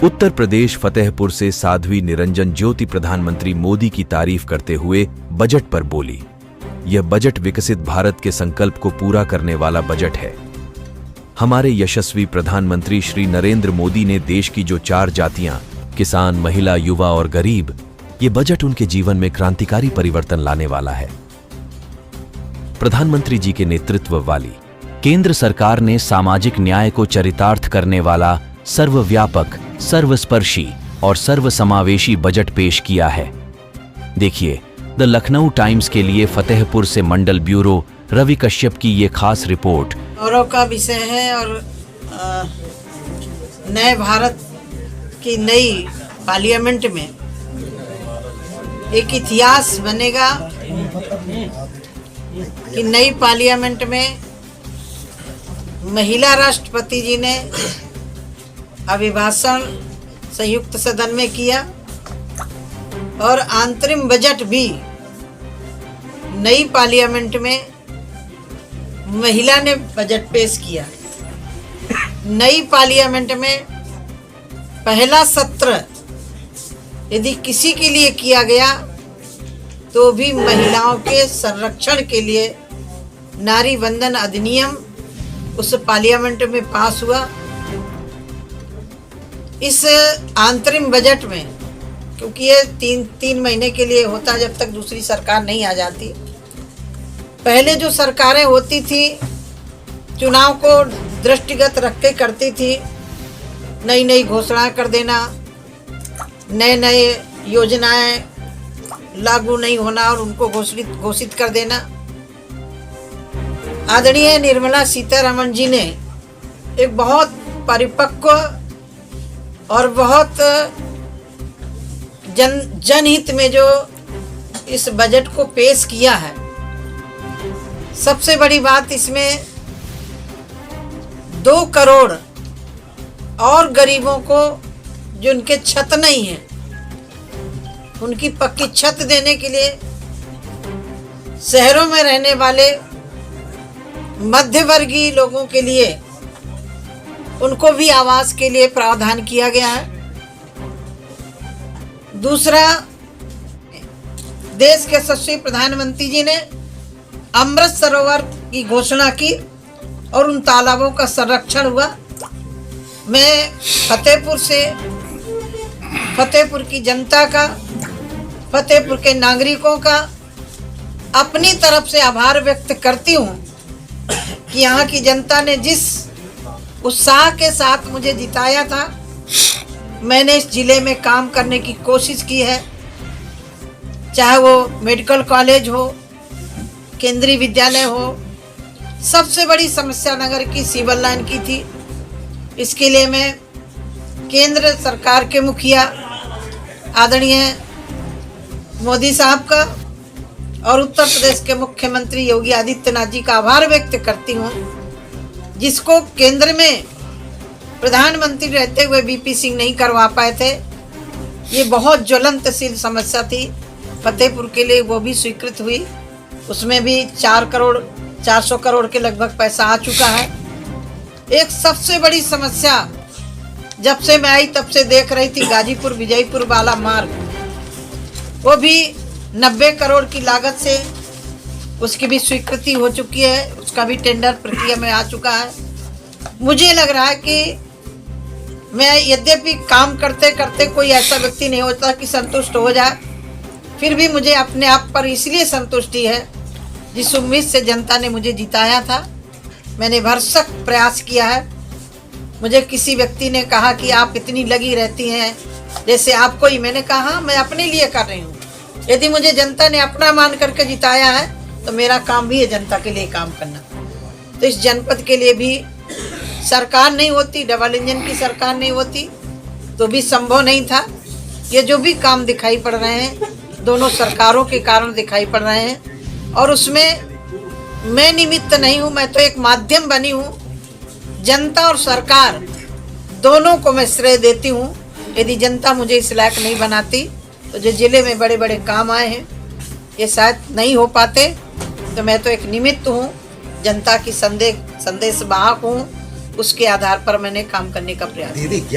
उत्तर प्रदेश फतेहपुर से साध्वी निरंजन ज्योति प्रधानमंत्री मोदी की तारीफ करते हुए बजट पर बोली। यह बजट विकसित भारत के संकल्प को पूरा करने वाला बजट है। हमारे यशस्वी प्रधानमंत्री श्री नरेंद्र मोदी ने देश की जो 4 जातियां, किसान, महिला, युवा और गरीब, ये बजट उनके जीवन में क्रांतिकारी परिवर्तन लाने वाला है। प्रधानमंत्री जी के नेतृत्व वाली केंद्र सरकार ने सामाजिक न्याय को चरितार्थ करने वाला सर्वव्यापक, सर्वस्पर्शी और सर्वसमावेशी बजट पेश किया है। देखिए द लखनऊ टाइम्स के लिए फतेहपुर से मंडल ब्यूरो रवि कश्यप की ये खास रिपोर्ट। गौरव का विषय है और नए भारत की नई पार्लियामेंट में एक इतिहास बनेगा कि नई पार्लियामेंट में महिला राष्ट्रपति जी ने अभिभाषण संयुक्त सदन में किया और अंतरिम बजट भी नई पार्लियामेंट में महिला ने बजट पेश किया। नई पार्लियामेंट में पहला सत्र यदि किसी के लिए किया गया तो भी महिलाओं के संरक्षण के लिए नारी बंधन अधिनियम उस पार्लियामेंट में पास हुआ। इस अंतरिम बजट में, क्योंकि ये तीन महीने के लिए होता जब तक दूसरी सरकार नहीं आ जाती। पहले जो सरकारें होती थी चुनाव को दृष्टिगत रख के करती थी, नई नई घोषणाएं कर देना, नए नए योजनाएं लागू नहीं होना और उनको घोषित कर देना। आदरणीय निर्मला सीतारमण जी ने एक बहुत परिपक्व और बहुत जनहित में जो इस बजट को पेश किया है। सबसे बड़ी बात इसमें 2 करोड़ और गरीबों को जिनके छत नहीं है उनकी पक्की छत देने के लिए, शहरों में रहने वाले मध्यवर्गीय लोगों के लिए उनको भी आवास के लिए प्रावधान किया गया है। दूसरा, देश के यशस्वी प्रधानमंत्री जी ने अमृत सरोवर की घोषणा की और उन तालाबों का संरक्षण हुआ। मैं फतेहपुर की जनता का, फतेहपुर के नागरिकों का अपनी तरफ से आभार व्यक्त करती हूँ कि यहाँ की जनता ने जिस उत्साह के साथ मुझे जिताया था, मैंने इस जिले में काम करने की कोशिश की है। चाहे वो मेडिकल कॉलेज हो, केंद्रीय विद्यालय हो। सबसे बड़ी समस्या नगर की सिविल लाइन की थी। इसके लिए मैं केंद्र सरकार के मुखिया आदरणीय मोदी साहब का और उत्तर प्रदेश के मुख्यमंत्री योगी आदित्यनाथ जी का आभार व्यक्त करती हूँ, जिसको केंद्र में प्रधानमंत्री रहते हुए बीपी सिंह नहीं करवा पाए थे। ये बहुत ज्वलंतशील समस्या थी फतेहपुर के लिए, वो भी स्वीकृत हुई। उसमें भी 400 करोड़ के लगभग पैसा आ चुका है। एक सबसे बड़ी समस्या जब से मैं आई तब से देख रही थी, गाजीपुर विजयपुर वाला मार्ग, वो भी 90 करोड़ की लागत से उसकी भी स्वीकृति हो चुकी है। उसका भी टेंडर प्रक्रिया में आ चुका है। मुझे लग रहा है कि मैं यद्यपि काम करते करते कोई ऐसा व्यक्ति नहीं होता कि संतुष्ट हो जाए, फिर भी मुझे अपने आप पर इसलिए संतुष्टि है जिस उम्मीद से जनता ने मुझे जिताया था। मैंने भरसक प्रयास किया है। मुझे किसी व्यक्ति ने कहा कि आप इतनी लगी रहती हैं जैसे आपको ही, मैंने कहा हाँ, मैं अपने लिए कर रही हूँ। यदि मुझे जनता ने अपना मान करके जिताया है तो मेरा काम भी है जनता के लिए काम करना। तो इस जनपद के लिए भी सरकार नहीं होती, डबल इंजन की सरकार नहीं होती तो भी संभव नहीं था। ये जो भी काम दिखाई पड़ रहे हैं दोनों सरकारों के कारण दिखाई पड़ रहे हैं और उसमें मैं निमित्त नहीं हूँ, मैं तो एक माध्यम बनी हूँ। जनता और सरकार दोनों को मैं श्रेय देती हूँ। यदि जनता मुझे इस लायक नहीं बनाती तो जो जिले में बड़े बड़े काम आए हैं ये शायद नहीं हो पाते। तो मैं तो एक निमित्त हूँ, जनता की संदेश वाहक हूँ। उसके आधार पर मैंने काम करने का प्रयास किया। दीदी